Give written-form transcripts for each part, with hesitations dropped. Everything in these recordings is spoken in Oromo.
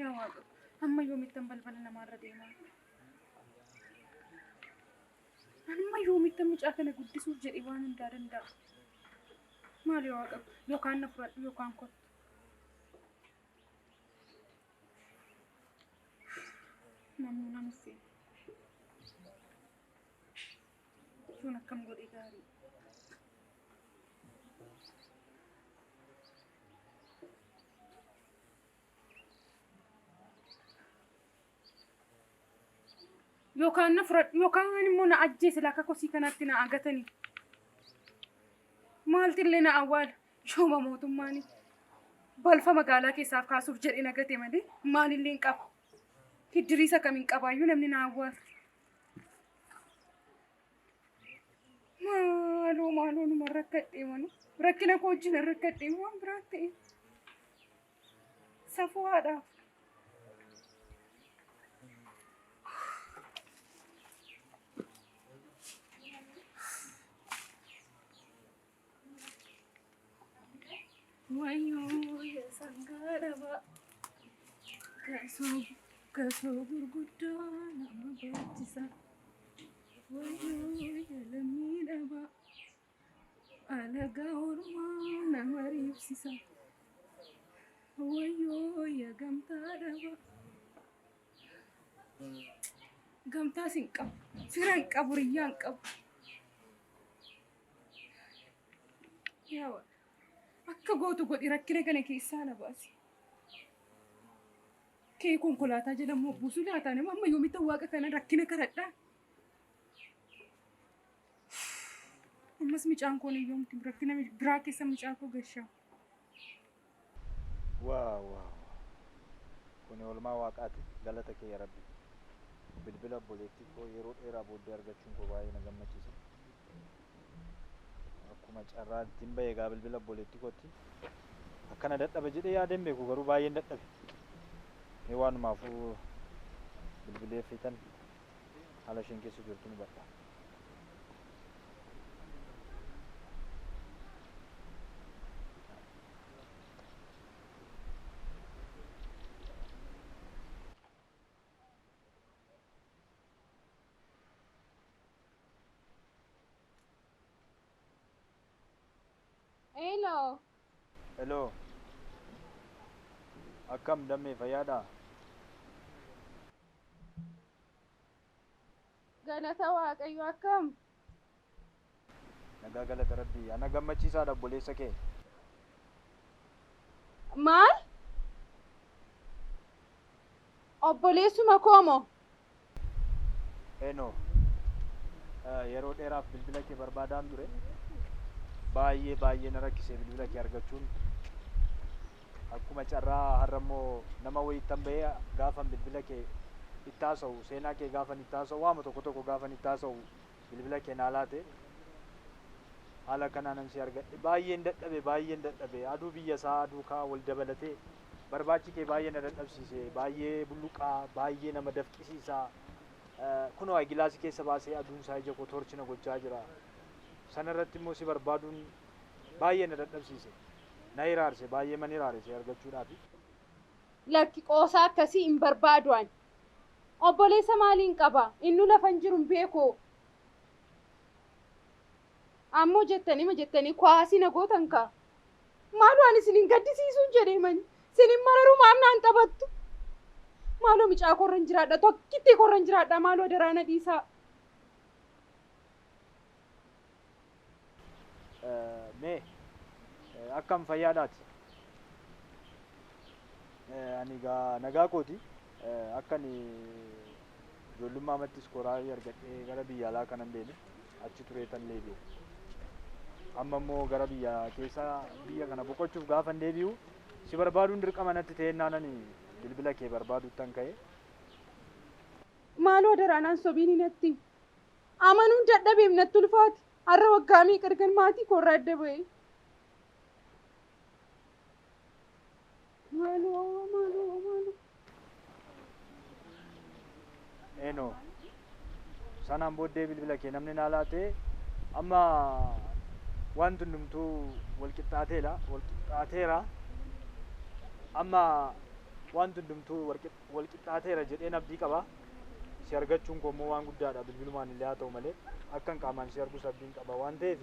yaa Waaqa amma yoomittan balbala namaarra deemaa amma yoomittan mucaa kana guddisuuf jedhe waan hundaa danda'a maal yaa Waaqa yookaan na fudhadhu yookaan kottu namuu namuffee sun akkam godhe gaarii yookaan na fudhadhu yookaan immoo na ajjeese laaka kosii kanatti na agatanii maaltillee na awwaala shooma mootummaanii balfa magaalaa keessaaf kaasuuf jedhe nagate malee maalillee hin qabu hiddiriisa kamiin qabaayyuu namni na awwaala maaloo numa rakkadhee mana rakkina koo wajjin rakkadhee waan biraa ta'e safuudhaaf wayo ya sangaraba kaso gurguddaa nama barachisa wayo ya lammiidhaba alagaa ormaa nama riibsisa wayo ya gamtaadhaba gamtaas hin qabu fira hin qabu riyyaa hin qabu yaa akka gootu godhi rakkina kana keessaa na baasi kee konkolaataa jedhamu buusuu laataa nama amma yoomitti waaqa kana rakkina karadhaa ammas micaan koon yoomti rakkina biraa keessa micaa koo gashaa waaw kun oolmaa waaqaati galata kee yaa rabbi bilbila obboleettii koo yeroo dheeraa booddee argachuun koo baay'ee na gammachiisa akkuma carraattiin bahee egaa bilbila obboleettii kootti akkana dadhabe jedhee yaadeen beeku garuu baay'een dadhabe mee waanumaafuu bilbilee fitan haala isheen keessa jirtu ni badha hello akkam dammee fayyaadha galata waaqayyo akkam nagaa galata rabbii ana gammachiisaadha obboleessa kee maal obboleessuma koomo eno yeroo dheeraaf bilbila kee barbaadaan ture baay'ee na rakkisee bilbila kee argachuun akkuma carraa har'ammoo nama wayittan bahee gaafan bilbila kee itti haasa'u seenaa kee gaafan itti haasa'u waama tokko gaafan itti haasa'u bilbila kee naa laate haala kanaanan si argadhe baay'een dadhabe aduu biyya isaa aduu kaa wal dabalatee barbaachi kee baay'ee na dadhabsiise baay'ee bulluqaa baay'ee nama dafqisiisaa kunoo gilaasii keessa baasee aduun isaa ija koo torchina gochaa jira sanarratti immoo si barbaaduun baay'ee na dadhabsiise na iraarse baay'ee man iraarse argachuudhaafi lakki qoosaa akkasii hin barbaadu ani obboleessa maaliin qaba innu lafan jiru hin beeku ammoo jettanii kwaasii na gootan kaa maaloo ani isinin gaddisiisuun jedhee mani sinin mararuu maamnaan taphattu maaloo micaa korran jiraadha tokkitti korran jiraadha maaloo daraana dhiisaa mee akkam fayyaadhaati ani gaa nagaa kooti akkan ijoollummaa amattis koraarii argadhee gara biyya alaa kanan deeme achi tureetan deebi'e amma immoo gara biyya keessaa biyya kana boqochuuf gaafan deebi'u si barbaaduun dirqama natti ta'ennaanan bilbila kee barbaaduttan ka'e maaloo daraanaan sobiin natti amanuun dadhabeef natti ulfaati har'a waggaa meeqa ergan maatii koorraa adda ba'e maaloo eno sanaan booddee bilbila kee namni naa laatee amma wanti hundumtuu walqixxaateera amma wanti hundumtuu wal qixxaateera jedheen abdii qaba. Si argachuun koo immoo waan guddaadha bilbilumaan illee haa ta'u malee akkan qaamaan si argus abdiin qaba waan ta'eef.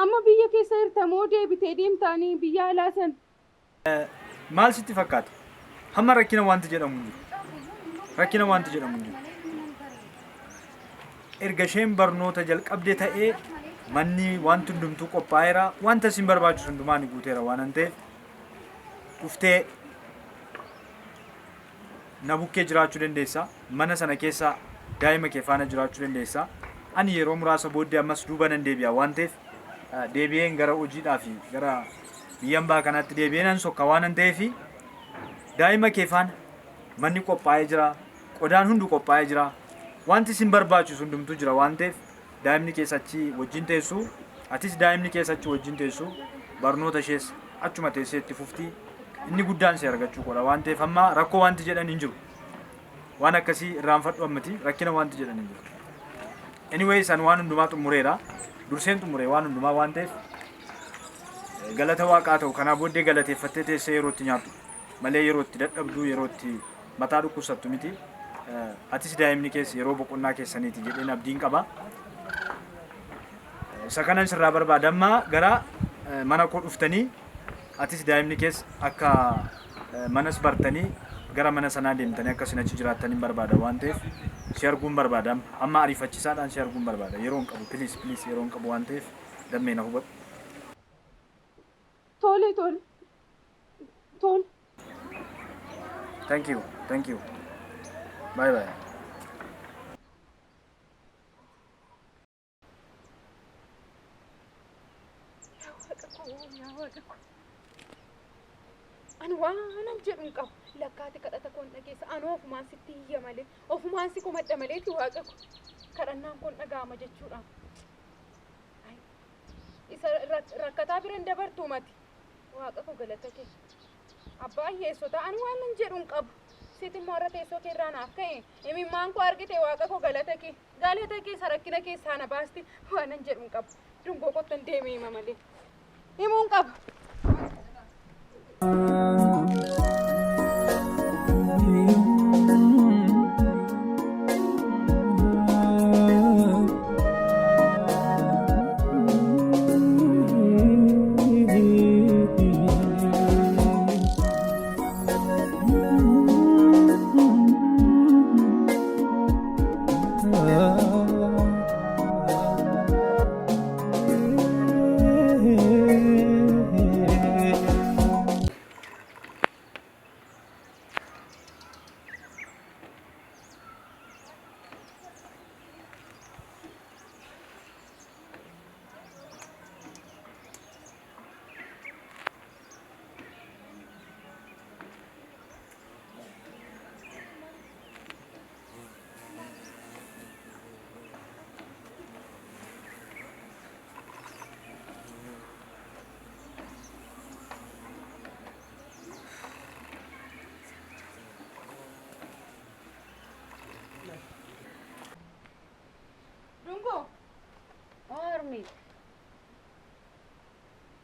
Amma biyya keessa jirta moo deebitee deemtaanii biyya alaa san? Maal sitti fakkaata? Hamma rakkina wanti jedhamu hin jiru. Rakkina wanti jedhamu hin jiru. Erga isheen barnoota jalqabde ta'ee manni wanti hundumtuu qophaa'eera. Wanta isin barbaachisu hundumaa ni guuteera waan ta'eef dhuftee na bukkee jiraachuu dandeessa. Mana sana keessa daa'ima kee faana jiraachuu dandeessa. Ani yeroo muraasa booddee ammas duuba nan deebi'a waan ta'eef deebi'een gara hojiidhaa fi gara biyyan baa kanatti deebi'een sokka waan ta'eef daa'ima kee faana manni qophaa'ee jira. Qodaan hundi qophaa'ee jira. Wanti isin barbaachisu hundumtuu jira waan ta'eef daa'imni keessachi wajjin teessu atis daa'imni keessachi wajjin teessu barnoota ishees achuma teessee itti fufti. Inni guddaan si argachuu qola waan ta'eef amma rakkoo wanti jedhan hin jiru. Waan akkasii irraanfadhu ammati rakkina wanti jedhan hin jiru. Anyway san waan hundumaa xumureera. Durseen xumuree waan hundumaa waan ta'eef galata waaqaa ta'u kanaa booddee galateeffattee teessee yeroo itti nyaattu malee yeroo itti dadhabduu yeroo itti mataa dhukkubsattu miti. Atis daa'imni keessa yeroo boqonnaa keessaniiti jedheen abdiin qaba. Isa kanan sirraa barbaada amma gara mana koo dhuftanii atis daa'imni keessa akka manas bartanii gara mana sanaa deemtanii akka isin achi jiraattanii barbaada waan ta'eef si arguun barbaada. Amma ariifachiisaadhaan si arguun barbaada. Yeroo hin qabu please yeroo hin qabu waan ta'eef dammee na hubadhu. Tole. Thank you. Bye. Ani waanan jedhu hin qabu. Lakkaati kadhata koon dhageessa. Ani ofumaan sitti hiyya malee. Ofumaan si komadha maleetti waaqa ko. Kadhannaan koon dhaga'ama jechuudha. Isa rakkataa bira hin dabartuu mati. Waaqa ko galata kee. Abbaa hiyyeessota ani waanan jedhu hin qabu. Sitti immoo irra teessoo kee irraa naaf ka'e. Imimmaan koo argite waaqa ko galata kee. Galata kee rakkina keessaa na baasti. Waanan jedhu hin qabu. Dungoo kottan deemee hima malee. Himuu hin qabu.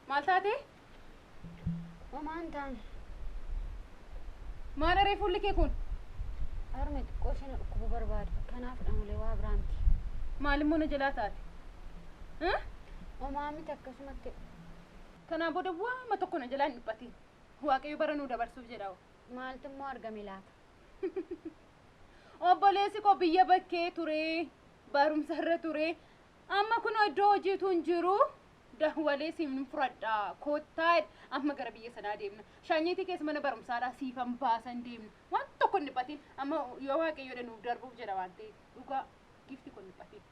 Maal taate? Homaan ta'an. Maal aree fuulli kee kun? Harmee xiqqoo isheen dhukkuba barbaadu. Kanaaf dhamulee waa biraanti. Maal immoo na jalaa taate? Homaa miti akkasumatti. Kanaan booda waama tokko na jalaa hin dhiphatin. Waaqayyo bara nuu dabarsuuf jedha. Maaltu immoo argame laata? Obboleessi koo biyya bakkee ture. Barumsa irra ture. Amma kun iddoo hojiitu hin jiru. Dahwalee siifni fudhadha. Kottaa amma gara biyya sanaa deemna. Shaanyiitii keessa mana barumsaadhaa siifan baasan deemna. Waan tokko hin dhiphatin. Amma yoo waaqayyoodha nuuf darbuuf jedha waan ta'eef dhugaa gifti kun dhiphatin.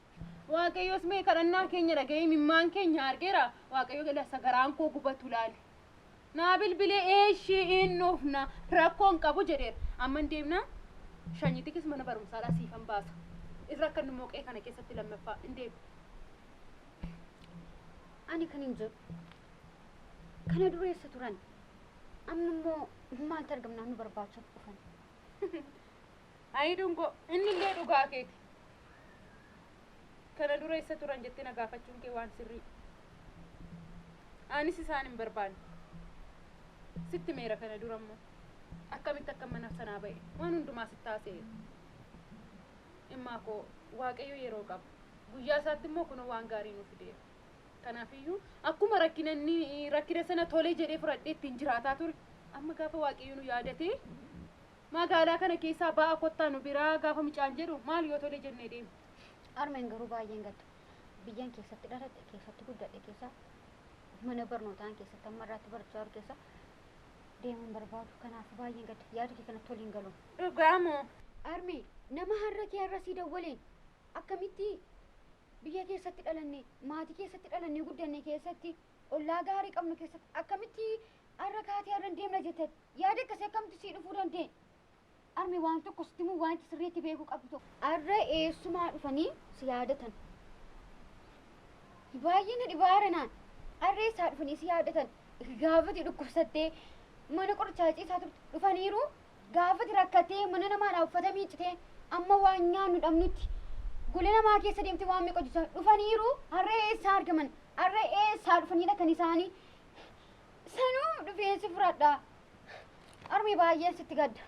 Waaqayyoos mee kadhannaa keenya dhaga'ee mimmaan keenya argeera. Waaqayyo galasa garaan koo gubatu laale. Naa bilbilee eeshii hin nuufna rakkoon qabu jedheera. Amma hin deemna. Shaanyiitii keessa mana barumsaadhaa siifan baasa. Irra akka nu mooqee kana keessatti lammaffaa hin deemu. Ani kan hin jiru. Kana dureessa turan. Amma immoo maaltu argamnaan nu barbaachuuf dhufan. Ayi dungo inni illee dhugaa keeti. Kana dureessa turan jettee na gaafachuun kee waan sirrii. Anis isaan hin barbaanne. Sitti meera kana dura immoo. akkamitti akka mana sanaa ba'e waan hundumaa sitti taasise. Immaa koo waaqayyo yeroo qaba. Guyyaa isaatti immoo kun waan gaarii nuuf fideera. Kanaafiyyuu akkuma rakkina sana tolee jedhee fudhadhee ittiin jiraataa ture. Amma gaafa waaqayyo nu yaadatee magaalaa kana keessaa ba'a kottaa nu biraa gaafa mucaan jedhu maal yoo tolee jennee deemu. Armeen garuu baay'een gadda. Biyyan keessatti dhaladhe keessatti guddadhe keessa mana barnootaan keessatti amma irratti barachaa jiru keessa deemuun barbaadu. Kanaaf baay'een gadda. Yaada kee kanatti waliin galuun. Dhugaamoo. Armee nama har'a kee har'a sii dawwaleen akkamitti biyya keessatti dhalanne maatii keessatti dhalanne guddanne keessatti ollaa gaarii qabnu keessatti akkamitti har'a kaatee har'a deemna jettee yaada akkasii akkamitti sii dhufuu danda'e? Armee waan tokko sitti immoo wanti sirriitti beekuu qabdu tokko har'a eessumaa dhufanii si yaadatan. Baay'ee na dhibaara naan har'a eessaa dhufanii si yaadatan gaafati dhukkubsattee mana qorichaa ciisaa turte dhufaniiru gaafati rakkatee mana namaadhaa uffata miiccitee amma waan nyaannu dhabnutti golee namaa keessa deemte waan meeqa hojjechaa dhufaniiru har'a eessaa argaman har'a eessaa dhufanidha kan isaanii sanuu dhufeensi fudhadhaa. Armee baay'een sitti gadda.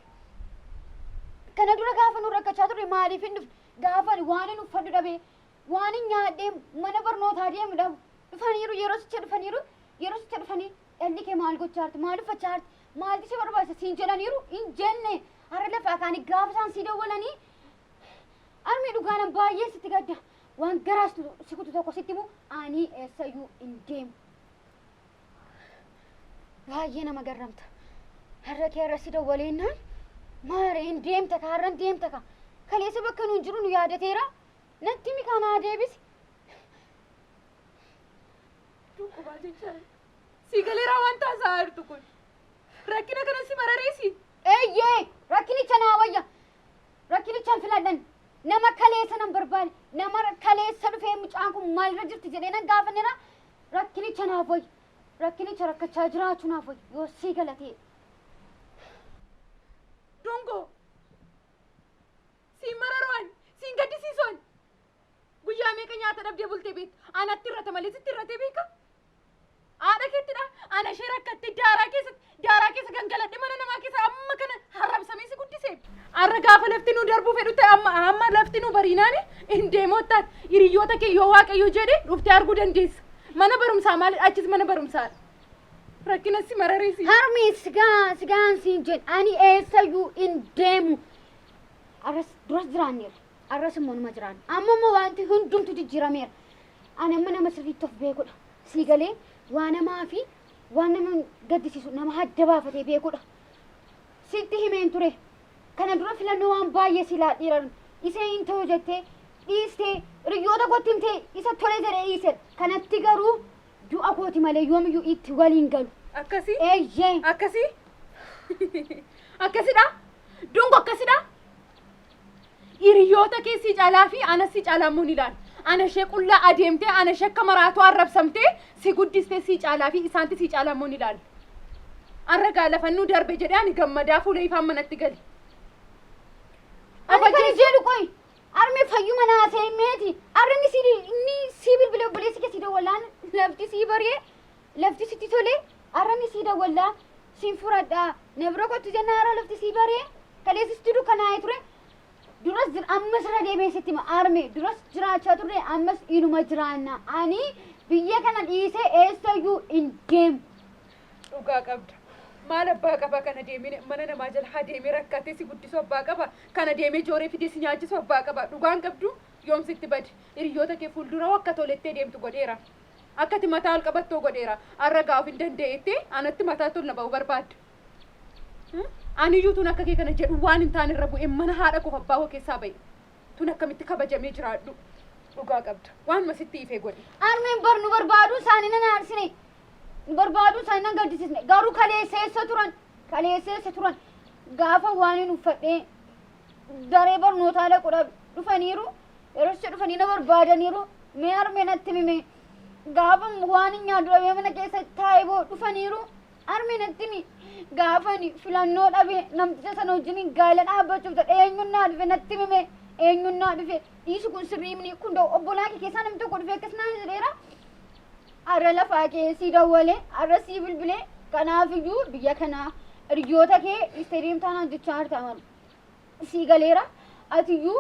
Kana dura gaafa nu rakkachaa turre maaliif hin dhufne gaafa waan hin uffadhu dhabee waan hin nyaadhee mana barnootaa deemu dhabu dhufaniiru yeroo sicha dhufanii dhalli kee maal gochaa jirti maal uffachaa jirti maalti si barbaachisa siin jedhaniiru hin jenne har'a lafaa kaanii gaafa isaan si dawwalanii. Armee dhugaanan baay'ee sitti gadda waan garaas si kutu tokko sitti himu ani eessayyuu hin deemu. Baay'ee nama garramta. Har'a kee har'a si dawwaleennaan maaree hin deemta ka har'a hin deemta ka kaleessa bakka nuun jiru nu yaadateera natti mi kanaa deebisi. Dhukkubaa jechaan si galeeraa waan taasaa jirtu kun rakkina kana si marareesi. Eeyyee rakkinicha naa wayya rakkinichaan filadhan nama kaleessa nan barbaade nama kaleessa dhufee mucaan kun maalirra jirti jedhee nan gaafannera rakkinicha naaf wayya rakkinicha rakkachaa jiraachuu naaf wayya yoo sii galatee. Dungo si mararoon si gaddisiisoon guyyaa meeqa nyaata dhabdee bultee beekta anatti irrata malee sitti irratee beeka. Haadha keettidha ana ishee rakkattee daaraa keessa gangaladhe mana namaa keessa amma kana harrabsamee si guddisee. Har'a gaafa lafti nu darbuu fedhu ta'e amma lafti nu bariinaani hin deemoottaat hiriyoota kee yoo waaqayyo jedhe dhuftee arguu dandeessa. Mana barumsaa maali achis mana barumsaadha. Rakkina si marareesi. Harmee sigaan siin jedhu ani eessayyuu hin deemu. Arras duras jiraanneera. Arras immoo numa jiraanne. Amma immoo wanti hundumtu jijjiirameera. Ani amma nama sirriitti of beekudha. Sii galee waan namaa fi waan nama gaddisiisu nama adda baafatee beekudha. Sitti himeen ture. Kana dura filannoo waan baay'ee si laadhiiran. Isee hin ta'u jettee dhiistee hiriyoota kootti himtee isa tole jedhee dhiise. Kanatti garuu du'a kooti malee yoomiyyuu itti waliin galu. Akkasii? Eeyyee. Akkasii? Akkasidha? Dungo akkasidha? Hiriyoota kee si caalaa fi ana si caalaa immoo ni ilaala. Ana ishee qullaa adeemtee ana ishee akka maraatuu arrabsamtee si guddistee si caalaa fi isaanti si caalaa immoo ni ilaala. Har'a gaalafannuu darbe jedhee ani gammadaa fuula ifaan manatti gali. Ani kan jedhu qoy armee fayyuma naasee meeti arrani si bilbila obboleessi kee si dawwalaan lafti si baree lafti sitti tole arrani si dawwallaa siin furadhaa na bira kottu jennaa har'a lafti si baree kaleessisti dukkanaa'ee ture duras ammas irra deemee sitti armee duras jiraachaa turre ammas inuma jiraanna ani biyya kana dhiisee eessayyuu hin deemu. Dhugaa qabda. Maal abbaa qaba kana deemee mana namaa jala deemee rakkatee si guddisu abbaa qaba kana deemee jooree fidee si nyaachisu abbaa qaba dhugaan qabdu yoomsitti badi hiriyoota kee fuuldura akka tolettee deemtu godheera akkati mataa ol qabattoo godheera har'a gaaf hin danda'etti anatti mataa tol na ba'u barbaadda. Aniyyuu tun akka kee kana jedhu waan hin taane irra bu'ee mana haadha koof abbaa koo keessaa ba'e tun akkamitti kabajamee jiraadhu dhugaa qabda waan masitti ifee godhe. Armeen barnu barbaadu isaanii nan aarsine. Barbaadu isaanii nan gaddisiisne garuu kaleessa turan gaafa waan hin uffadhee daree barnootaa dhaquudha dhufaniiru yeroo itti dhufanii na barbaadaniiru mee armee natti hime gaafa waan hin nyaadhu dhabee mana keessa taa'ee boo dhufaniiru armee natti hime gaafa filannoo dhabee namticha sana wajjin gaala dhaabbachuuf ta'e eenyunnaa dhufe natti hime eenyunnaa dhufe dhiisi kun sirriimni kun obbolaa kee keessaa namni tokko dhufe akkas naan jedheera. Arra lafaa keessii dawwalee arra sii bilbilee kanaafiyyuu biyya kanaa Riyoota kee isteediyeem taanaan jechaa harta amalu. Sii galeera atiyyuu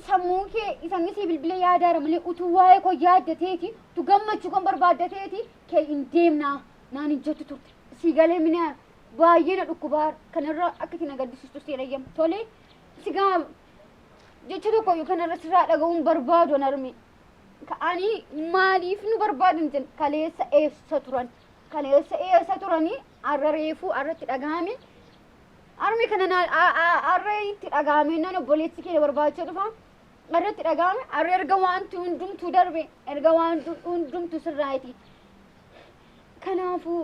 sammuu kee isaanii sii bilbila yaadaara malee utuu waa'ee koo yaaddateeti tu gammachuu kan barbaaddateeti kee hin deemnaa naan hin jettu turte. Sii galee minaa baay'ee na dhukkubaa kanarra akka itti na gaddisiistu si eeyyama. Tolee sigaa jecha tokko kanarra sirraa dhaga'uun barbaadu narmi. Ka'anii maaliif nu barbaadan jen kaleessa eessa turan kaleessa eessa turanii arra reefuu arratti dhagahame armi kana arra itti dhagahame nan obboleessi kee barbaachaa dhufa arratti dhagahame arra erga wanti hundumtuu darbe erga wanti hundumtuu sirraati kanaafuu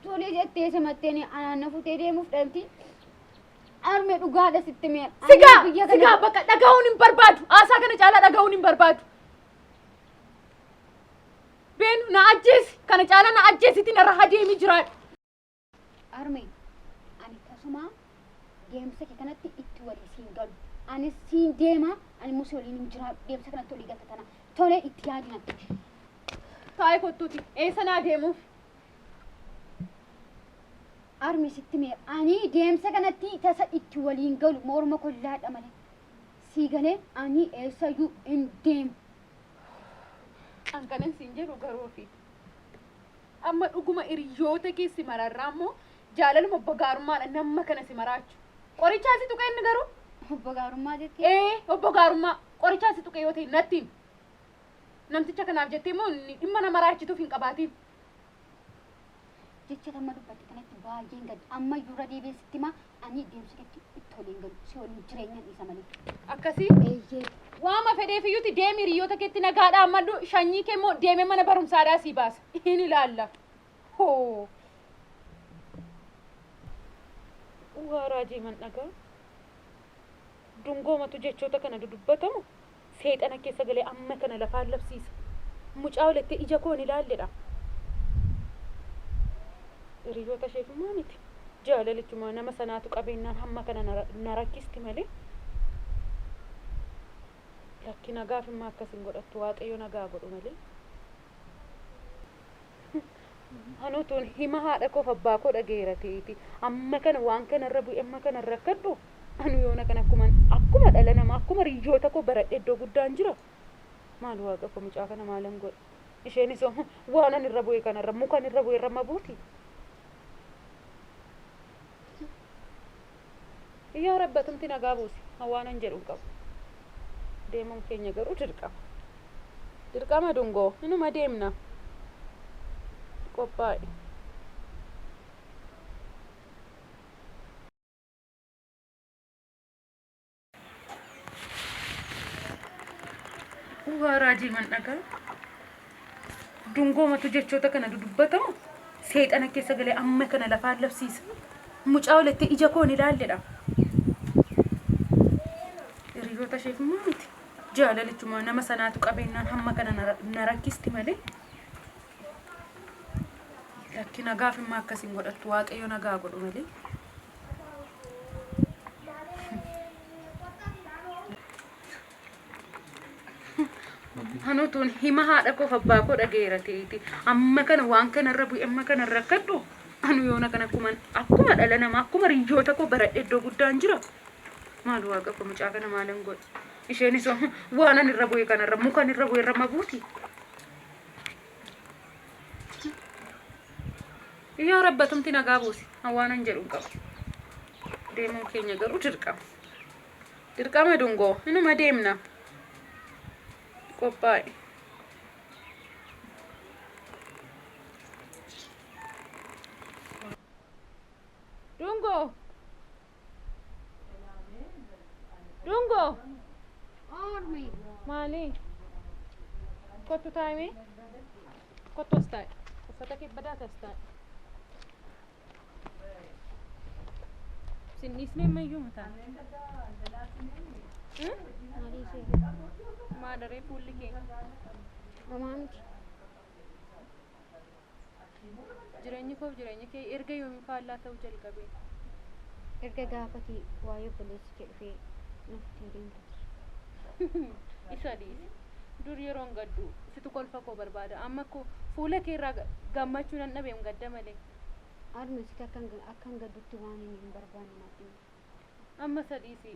tolee jettee simatteen anaan futee deemuuf dhabdi arme dhugaadha sitti mee sigaa bakka dhaga'uun hin barbaadu aasaa kana caalaa dhaga'uun hin barbaadu been na ajjeesi kana caalaa na ajjeesitiin irra hadeemi jiraadha arme ani tasuma deemsa kee kanatti itti walii siin galu anis siin deema ani musii waliin hin jiraadhu deemsa kanatti walii galta tana tolee itti yaadina taa'ee kottuuti eessa naa deemuuf armi sitti mee ani deemsa kanatti tasa itti waliin galu morma kollaadha malee sii galee ani eessayyuu hin deemu an kanan siin jedhu garuu fi amma dhuguma hiriyoota keessi mararraa immoo jaalaluma obbo Gaarummaadha nama kana si maraachu qorichaa si tuqee inni garuu obbo Gaarummaa jettee obbo Gaarummaa qorichaa si tuqee yoo ta'e nattiin namticha kanaaf jettee immoo dhimma nama raachituuf hin qabaatiin jecha tamma dubbatti kanatti baay'een gadi amma yurra deebiisitti ma ani deemsa keetti itti waliin galu si waliin jireenyaan isa malee akkasii waama fedheef iyyuuti deemi hiriyoota keetti nagaadha ammadhu shanyii kee immoo deemee mana barumsaadhaa sii baasa hin ilaalla hoo waa raajii man dhagaa dungoomatu jechoota kana dudubbatamu seexana keessa galee amma kana lafaan labsiisa mucaa olettee ija koon ilaalledha hiriyoota isheefummaa miti jaalalichuma nama sanaatu qabeenyaan hamma kana na rakkisti malee lakki nagaaf immoo akkasiin godhattu waaqayyo nagaa godhu malee hanuutuun hima haadha koof abbaa koo dhageera ta'eeti amma kana waan kanarra bu'e amma kanarra rakkadhu anu yoona kana akkuma dhala namaa akkuma hiriyoota koo baradhe iddoo guddaan jira maal waaqa koo mucaa kana maalan godhe isheenis waan an irra bu'e kanarra mukan irra bu'e irra mabuuti yaa rabbatumti nagaa buusi hawaanan jedhu qabu deemuun keenya garuu dirqama dungoo inuma deemna qophaa'e waa raajii man dhagaa dungoomatu jechoota kana dudubbatamu seexana keessa galee amma kana lafaan labsiisa mucaa olettee ija koon ilaalledha hiriyoota isheefummaa miti jaalalichuma nama sanaatu qabeenyaan hamma kana na rakkisti malee lakki nagaaf immoo akkasiin godhattu waaqayyo nagaa godhu malee hanuutuun hima haadha koof abbaa koo dhageera ta'eeti amma kana waan kanarra bu'e amma kanarra rakkadhu anu yoona kana akkuma dhala namaa akkuma hiriyoota koo baradhe iddoo guddaan jira maal waaqa koo mucaa kana maalan godhe isheenis waan an irra bu'e kanarra mukan irra bu'e irra mabuuti yaa rabbatumti nagaa buusi hawaanan jedhu qabu deemuun keenya garuu dirqama dungoo inuma deemna qophaa'e Dungo arme maali kottu taa'ime kottu as taa'e uffata kee badaata as taa'e sinniisnee mayyuu mataa maadaree fuulli kee mamaanti jireenyi koof jireenyi kee erga yoomiin faallaa ta'uu jalqabe erga gaafati waa'ee obboleessi kee dhufee naftii deemta isa dhiisi dur yeroon gaddu situ kolfa koo barbaada amma koo fuula kee irraa gammachuu nan dhabeem gadda malee arma si akkan gaddutti waan hin barbaanne natti. Amma sadiisi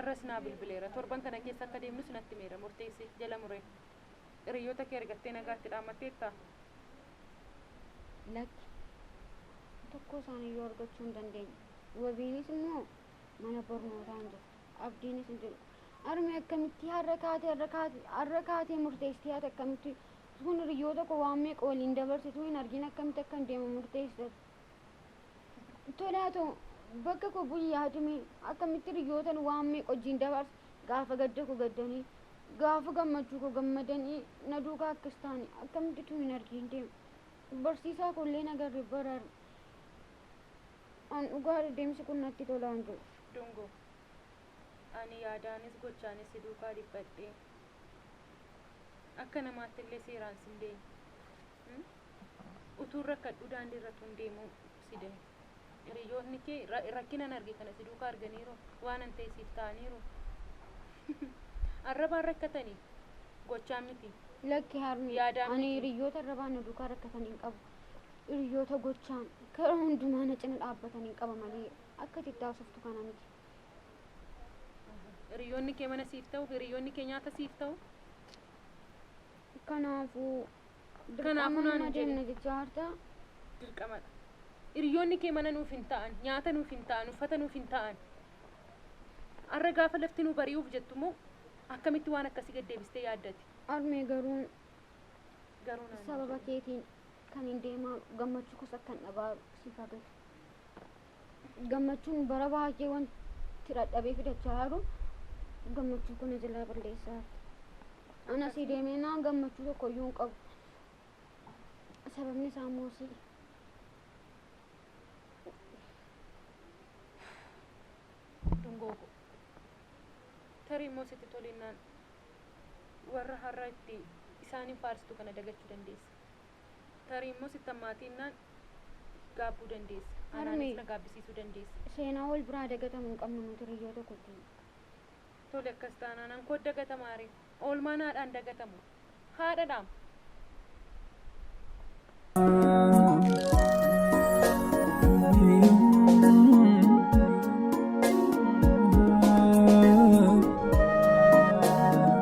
arras naa bilbileera torban kana keessa akka deemnu sinatti meera murteessi jala muree hiriyoota kee argattee nagaatti dhaammatteetta. Lakki tokko isaaniyyuu argachuu hin dandeenye. Wabiinis immoo mana barnootaa hin jiru. Abdiinis hin jiru. Armi akkamitti har'a kaatee murteessitee haati akkamitti sun hiriyoota koo waan meeqa waliin dabarsituu hin argin akkamitti akkan deemu murteessite. Tolaatoo bakka koo guyyaa adumee akkamitti hiriyoota waan meeqa wajjin dabarsi gaafa gadda koo gaddanii gaafa gammachuu koo gammadanii na duukaa akkas taane akkamitti tu hin argin deemu. Barsiisaa kollee nagarre baraar an dhugaa deemsi kun natti tolaan jiru. Dungo ani yaadaanis gochaanis si duukaa dhiphadhee akka namaatti illee seeraan sin deemu utuu rakkadhu daandii irratti hin deemu si deemu. Hiriyoonni kee rakkinan arge kana si duukaa arganiiru waan an ta'e siif ta'aniiru arrabaan rakkatanii gochaan miti. Lakki harmi ani hiriyoota arrabaan na duukaa rakkatan hin qabu. Hiriyoota gochaan karaa hundumaa na cina dhaabbatan hin qaba malee akka tittaasuftu kana miti. Hiriyoonni kee mana siif ta'u hiriyoonni kee nyaata siif ta'u. Kanaafuu naan deemna jecha harta. Dirqamadha. Hiriyoonni kee mana nuuf hin ta'an nyaata nuuf hin ta'an uffata nuuf hin ta'an. Arra gaafa lafti nu bari'uuf jettu moo akkamitti waan akkasii gaddeebistee yaaddati? Armee garuu naan sababa keetiin kan hin deemaa gammachuu kos akkan dhabaa siif agatu. Gammachuun bara baay'ee wanti dadhabee fidachaa jiru gammachuu kana jalaa balleessaa. Ana si deemee naan gammachuu tokkoyyuu hin qabu. Sababni isaa immoo si Dungoogo tarii immoo sitti tolinnaan warra har'a itti isaaniin faarsitu kana dagachuu dandeessa. Tarii immoo sitti ammaatiinnaan gaabbuu dandeessa. Anaanis na gaabbisiisuu dandeessa. Seenaa wal biraa dagatamu hin qabnu nuti hiriyoota kottii. Tole akkas taanaan an koo dagatamaare oolmaan haadhaan dagatamu haadhadhaam.